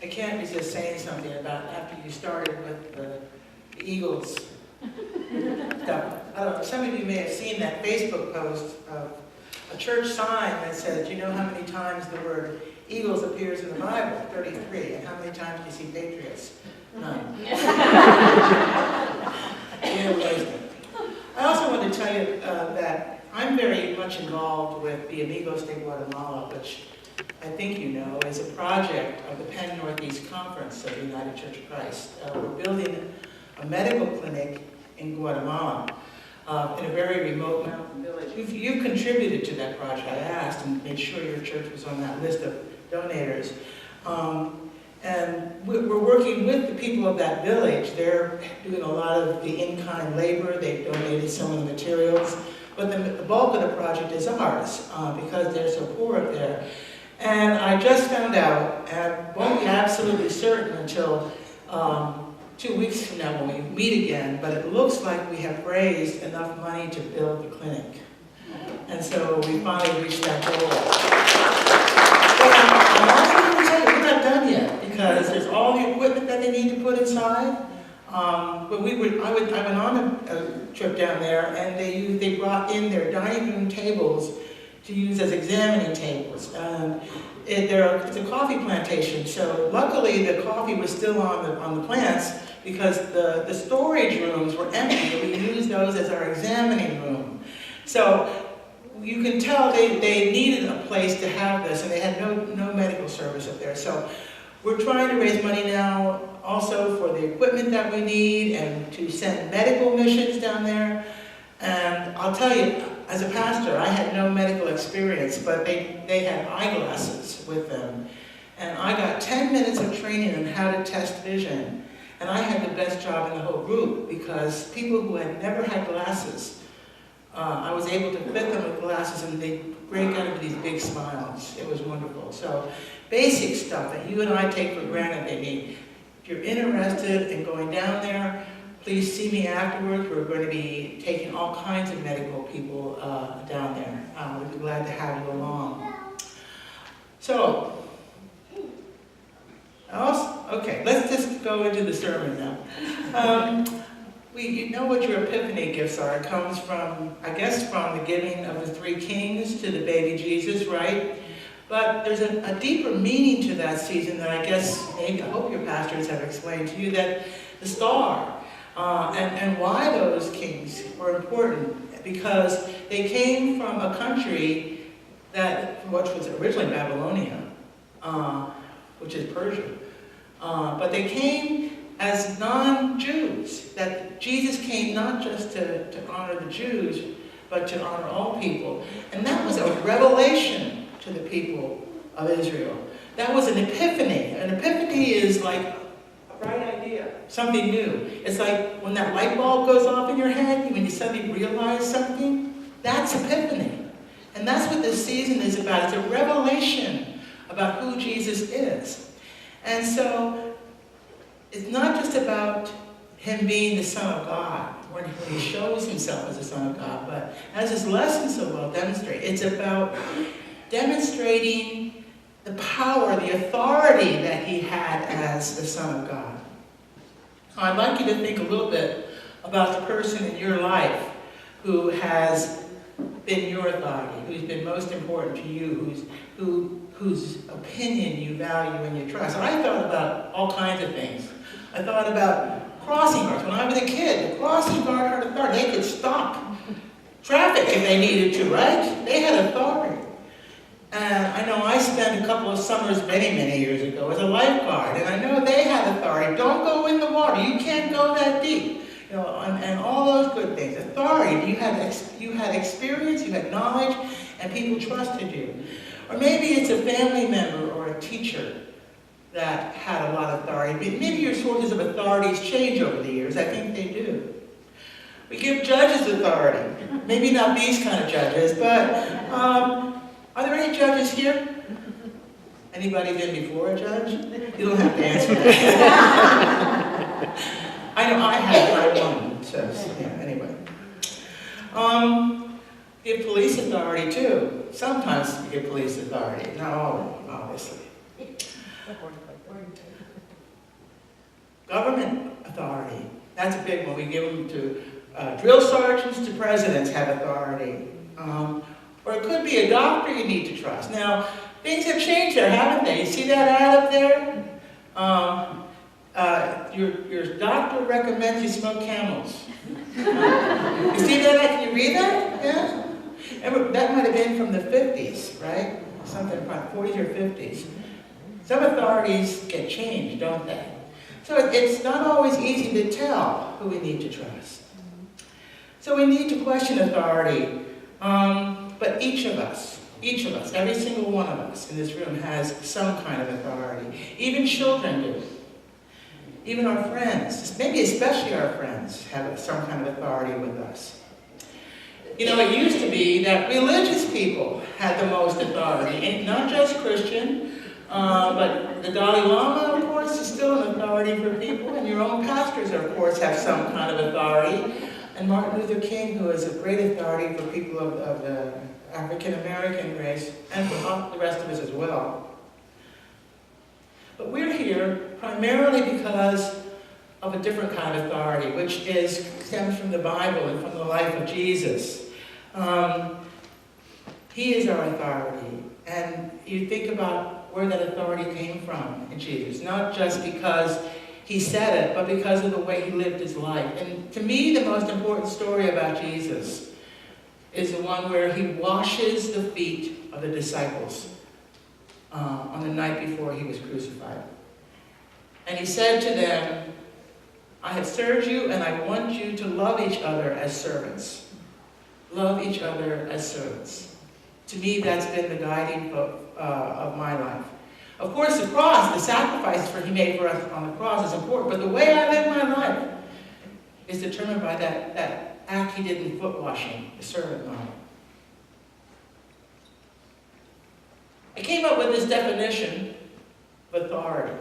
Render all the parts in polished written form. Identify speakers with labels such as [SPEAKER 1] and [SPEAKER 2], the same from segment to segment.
[SPEAKER 1] I can't resist saying something about after you started with the Eagles stuff. I don't know, some of you may have seen that Facebook post of a church sign that says, you know how many times the word Eagles appears in the Bible? 33. And how many times do you see Patriots? None. I also want to tell you that I'm very much involved with the Amigos de Guatemala, which I think you know is a project of the Penn Northeast Conference of the United Church of Christ. We're building a medical clinic in Guatemala in a very remote mountain village. You've contributed to that project. I asked and made sure your church was on that list of donators. And we're working with the people of that village. They're doing a lot of the in-kind labor. They've donated some of the materials. But the bulk of the project is ours because they're so poor up there. And I just found out, and I won't be absolutely certain until 2 weeks from now when we meet again, but it looks like we have raised enough money to build the clinic. And so we finally reached that goal. But I'm also going to tell you, we're not done yet, because there's all the equipment that they need to put inside. But I went on a trip down there, and they brought in their dining room tables to use as examining tables. It's a coffee plantation, so luckily the coffee was still on the plants because the storage rooms were empty, and we used those as our examining room. So you can tell they needed a place to have this, and they had no medical service up there. So we're trying to raise money now also for the equipment that we need and to send medical missions down there. And I'll tell you, as a pastor, I had no medical experience, but they had eyeglasses with them. And I got 10 minutes of training on how to test vision. And I had the best job in the whole group because people who had never had glasses, I was able to fit them with glasses and they'd break out into these big smiles. It was wonderful. So basic stuff that you and I take for granted they need. If you're interested in going down there, please see me afterwards. We're going to be taking all kinds of medical people down there. We'd be glad to have you along. So, okay, let's just go into the sermon now. You know what your epiphany gifts are. It comes from, I guess, from the giving of the 3 kings to the baby Jesus, right? But there's a deeper meaning to that season that I guess, maybe, I hope your pastors have explained to you, that the star. And why those kings were important, because they came from a country which was originally Babylonia, which is Persia. But they came as non-Jews, that Jesus came not just to honor the Jews, but to honor all people. And that was a revelation to the people of Israel. That was an epiphany. An epiphany is like a bright idea, something new. It's like when that light bulb goes off in your head, when you suddenly realize something, that's epiphany. And that's what this season is about. It's a revelation about who Jesus is. And so, it's not just about him being the Son of God, when he shows himself as the Son of God, but as his lesson so well demonstrate, it's about demonstrating the power, the authority that he had as the Son of God. I'd like you to think a little bit about the person in your life who has been your authority, who's been most important to you, whose opinion you value and you trust. And I thought about all kinds of things. I thought about crossing guards. When I was a kid, the crossing guard had authority. They could stop traffic if they needed to, right? They had authority. And I know I spent a couple of summers many, many years ago as a lifeguard, and I know they had authority. Don't go in the water. You can't go that deep. You know, and all those good things. Authority. You had experience, you had knowledge, and people trusted you. Or maybe it's a family member or a teacher that had a lot of authority. Maybe your sources of authorities change over the years. I think they do. We give judges authority. Maybe not these kind of judges, but are there any judges here? Anybody been before a judge? You don't have to answer that. I know I have, but I won. So, yeah, anyway. Give police authority too. Sometimes we give police authority, not all, obviously. Government authority, that's a big one. We give them to drill sergeants, to presidents have authority. Or it could be a doctor you need to trust. Now, things have changed there, haven't they? You see that ad up there? Your doctor recommends you smoke Camels. You see that ad? Can you read that? Yeah? That might have been from the 50s, right? Something probably 40s or 50s. Some authorities get changed, don't they? So it's not always easy to tell who we need to trust. So we need to question authority. But each of us, every single one of us in this room has some kind of authority. Even children do. Even our friends, maybe especially our friends, have some kind of authority with us. You know, it used to be that religious people had the most authority, and not just Christian, but the Dalai Lama, of course, is still an authority for people, and your own pastors, of course, have some kind of authority. And Martin Luther King, who is a great authority for people of the African-American race, and for the rest of us as well. But we're here primarily because of a different kind of authority, which stems from the Bible and from the life of Jesus. He is our authority. And you think about where that authority came from in Jesus, not just because he said it, but because of the way he lived his life. And to me, the most important story about Jesus is the one where he washes the feet of the disciples on the night before he was crucified. And he said to them, I have served you, and I want you to love each other as servants. Love each other as servants. To me, that's been the guiding of my life. Of course, the cross, the sacrifice he made for us on the cross is important, but the way I live my life is determined by that act he did in foot washing, the servant model. I came up with this definition of authority.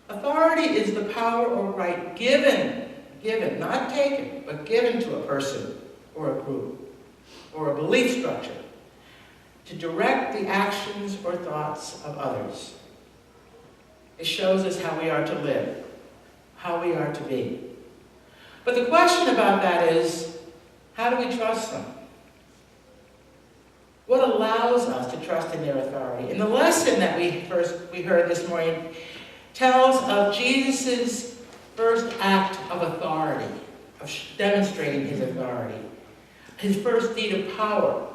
[SPEAKER 1] Authority is the power or right given, not taken, but given to a person or a group or a belief structure to direct the actions or thoughts of others. It shows us how we are to live, how we are to be. But the question about that is, how do we trust them? What allows us to trust in their authority? And the lesson that we heard this morning tells of Jesus' first act of authority, of demonstrating his authority, his first deed of power.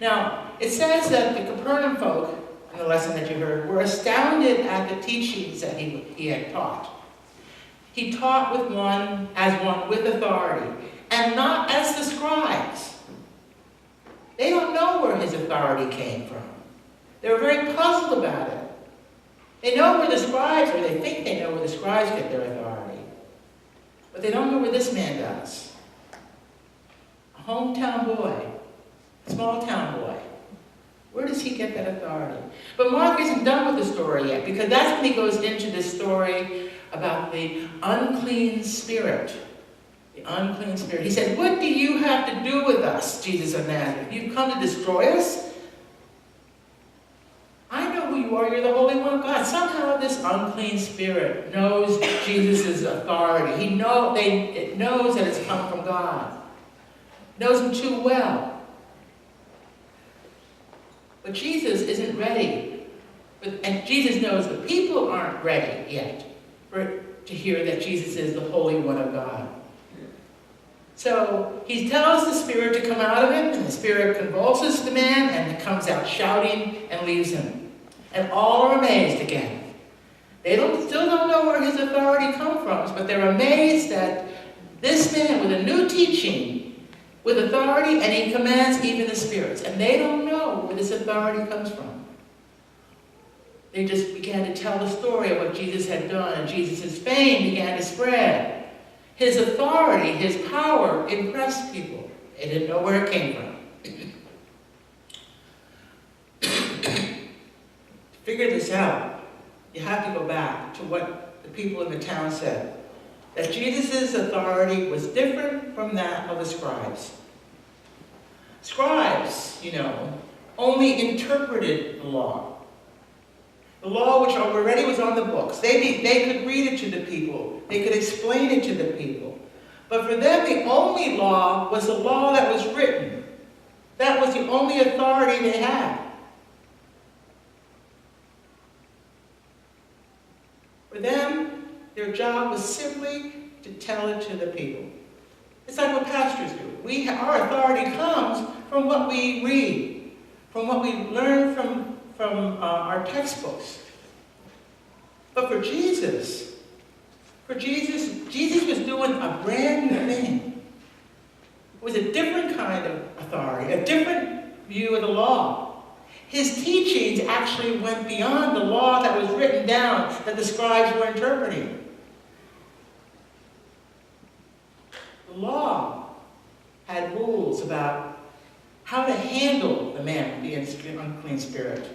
[SPEAKER 1] Now, it says that the Capernaum folk, in the lesson that you heard, were astounded at the teachings that he had taught. He taught as one with authority, and not as the scribes. They don't know where his authority came from. They're very puzzled about it. They know where the scribes, or they think they know where the scribes get their authority. But they don't know where this man does. A hometown boy, a small town boy. Where does he get that authority? But Mark isn't done with the story yet, because that's when he goes into this story about the unclean spirit. The unclean spirit. He said, what do you have to do with us, Jesus of Nazareth? You've come to destroy us? I know who you are. You're the Holy One of God. Somehow this unclean spirit knows Jesus' authority. It knows that it's come from God. It knows him too well. But Jesus isn't ready. And Jesus knows the people aren't ready yet to hear that Jesus is the Holy One of God. So he tells the spirit to come out of him, and the spirit convulses the man, and it comes out shouting and leaves him. And all are amazed again. They still don't know where his authority comes from, but they're amazed that this man with a new teaching, with authority, and he commands even the spirits. And they don't know where this authority comes from. They just began to tell the story of what Jesus had done, and Jesus' fame began to spread. His authority, his power impressed people. They didn't know where it came from. To figure this out, you have to go back to what the people in the town said. That Jesus' authority was different from that of the scribes. Scribes, only interpreted the law. The law which already was on the books. They could read it to the people. They could explain it to the people. But for them, the only law was the law that was written. That was the only authority they had. For them, their job was simply to tell it to the people. It's like what pastors do. Our authority comes from what we read, from what we learn from our textbooks. But for Jesus was doing a brand new thing. It was a different kind of authority, a different view of the law. His teachings actually went beyond the law that was written down that the scribes were interpreting. The law had rules about how to handle the man with the unclean spirit.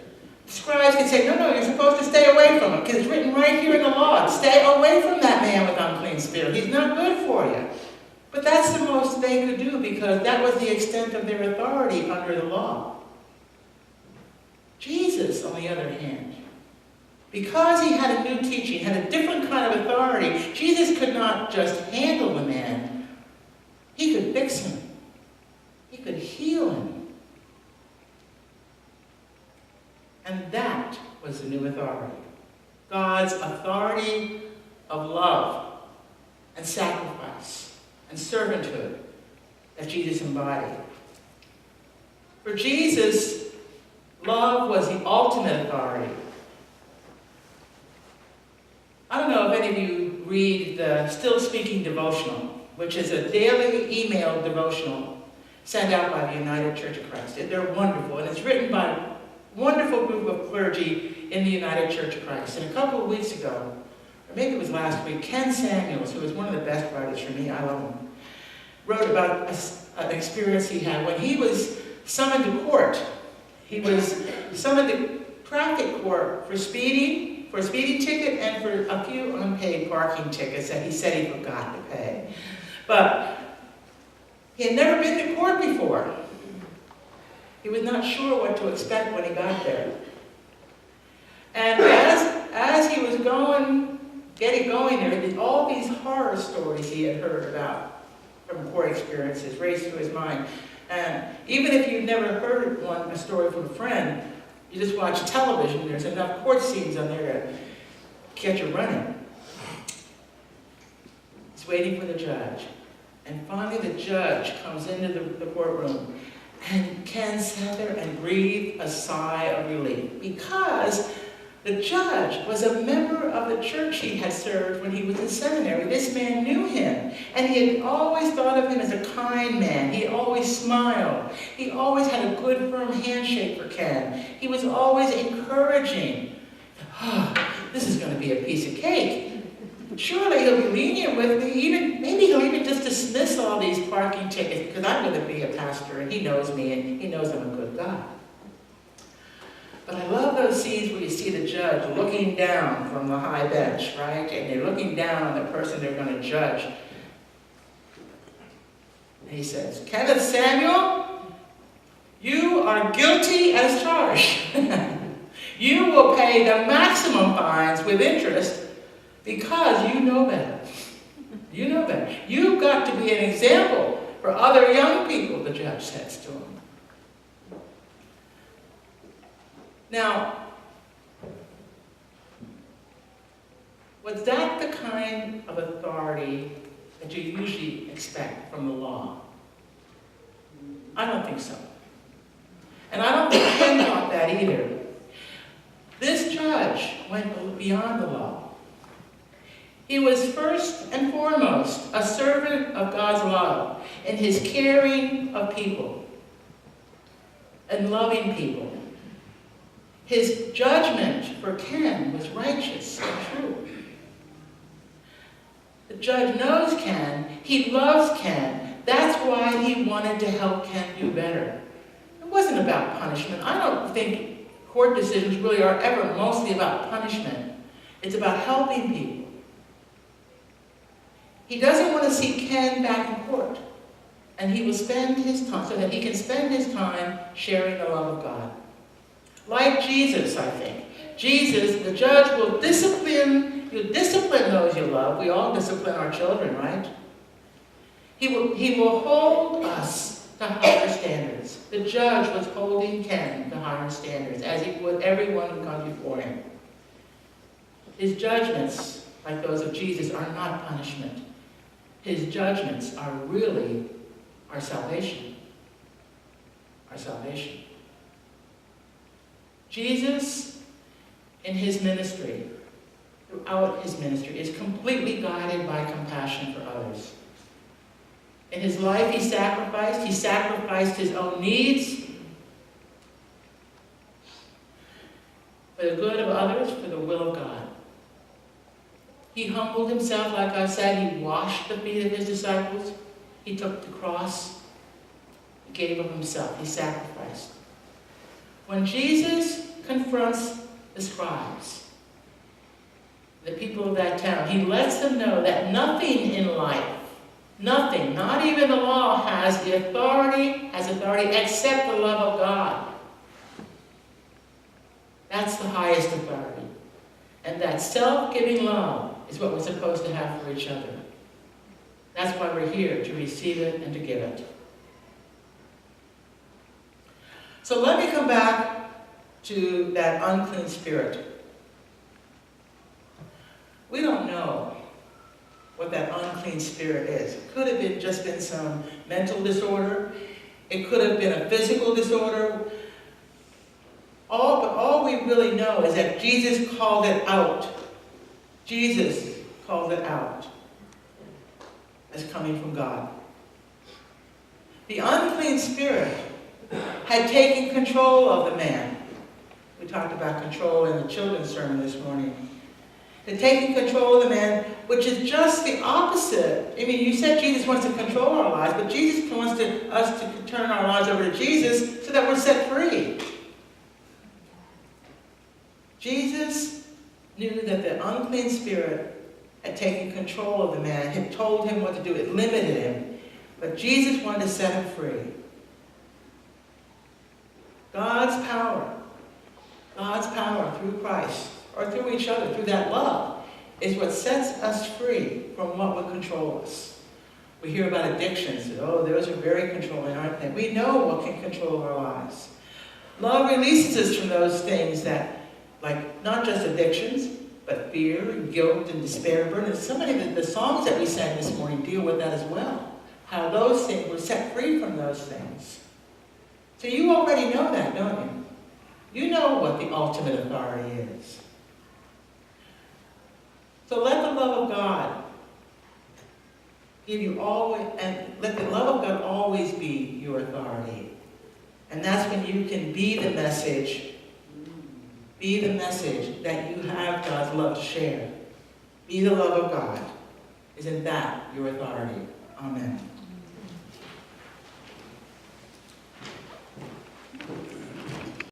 [SPEAKER 1] The scribes could say, no, you're supposed to stay away from him, because it's written right here in the law. Stay away from that man with unclean spirit. He's not good for you. But that's the most they could do, because that was the extent of their authority under the law. Jesus, on the other hand, because he had a new teaching, had a different kind of authority, Jesus could not just handle the man. He could fix him. He could heal him. And that was the new authority. God's authority of love and sacrifice and servanthood that Jesus embodied. For Jesus, love was the ultimate authority. I don't know if any of you read the Still Speaking devotional, which is a daily email devotional sent out by the United Church of Christ. They're wonderful, and it's written by a wonderful group of clergy in the United Church of Christ. And a couple of weeks ago, or maybe it was last week, Ken Samuels, who was one of the best writers for me, I love him, wrote about an experience he had when he was summoned to court. He was summoned to traffic court for a speeding ticket and for a few unpaid parking tickets that he said he forgot to pay. But he had never been to court before. He was not sure what to expect when he got there. And as he was getting going there, all these horror stories he had heard about from court experiences raced through his mind. And even if you've never heard a story from a friend, you just watch television, there's enough court scenes on there to catch you running. He's waiting for the judge. And finally the judge comes into the courtroom, and Ken sat there and breathed a sigh of relief, because the judge was a member of the church he had served when he was in seminary. This man knew him, and he had always thought of him as a kind man. He always smiled. He always had a good, firm handshake for Ken. He was always encouraging. This is going to be a piece of cake. Surely he'll be lenient with me. Maybe he'll even just dismiss all these parking tickets, because I'm going to be a pastor, and he knows me, and he knows I'm a good guy. But I love those scenes where you see the judge looking down from the high bench, right? And they're looking down on the person they're going to judge. And he says, Kenneth Samuel, you are guilty as charged. You will pay the maximum fines with interest because you know better. You know better. You've got to be an example for other young people, the judge says to him. Now, was that the kind of authority that you usually expect from the law? I don't think so. And I don't think Ken thought that either. This judge went beyond the law. He was first and foremost a servant of God's love in his caring of people and loving people. His judgment for Ken was righteous and true. The judge knows Ken. He loves Ken. That's why he wanted to help Ken do better. It wasn't about punishment. I don't think court decisions really are ever mostly about punishment. It's about helping people. He doesn't want to see Ken back in court. And he will spend his time, so that he can spend his time sharing the love of God. Like Jesus, I think. Jesus, the judge, will discipline those you love. We all discipline our children, right? He will hold us to higher standards. The judge was holding Ken to higher standards, as he would everyone who comes before him. His judgments, like those of Jesus, are not punishment. His judgments are really our salvation. Our salvation. Jesus, in his ministry, throughout his ministry, is completely guided by compassion for others. In his life, he sacrificed his own needs for the good of others, for the will of God. He humbled himself, like I said. He washed the feet of his disciples. He took the cross. He gave of himself. He sacrificed. When Jesus confronts the scribes, the people of that town, he lets them know that nothing in life, nothing, not even the law, has authority except the love of God. That's the highest authority. And that self-giving love is what we're supposed to have for each other. That's why we're here, to receive it and to give it. So let me come back to that unclean spirit. We don't know what that unclean spirit is. It could have just been some mental disorder. It could have been a physical disorder. But all we really know is that Jesus called it out. Jesus called it out as coming from God. The unclean spirit had taken control of the man. We talked about control in the children's sermon this morning. Had taken control of the man, which is just the opposite. I mean, you said Jesus wants to control our lives, but Jesus wants us to turn our lives over to Jesus so that we're set free. Jesus knew that the unclean spirit had taken control of the man, had told him what to do, it limited him. But Jesus wanted to set him free. God's power through Christ, or through each other, through that love, is what sets us free from what would control us. We hear about addictions. Oh, those are very controlling, aren't they? We know what can control our lives. Love releases us from those things that, like, not just addictions, but fear and guilt and despair and burden. Some of the songs that we sang this morning deal with that as well. How those things were set free from those things. So you already know that, don't you? You know what the ultimate authority is. So let the love of God give you always, and let the love of God always be your authority. And that's when you can be the message that you have God's love to share. Be the love of God. Isn't that your authority? Amen.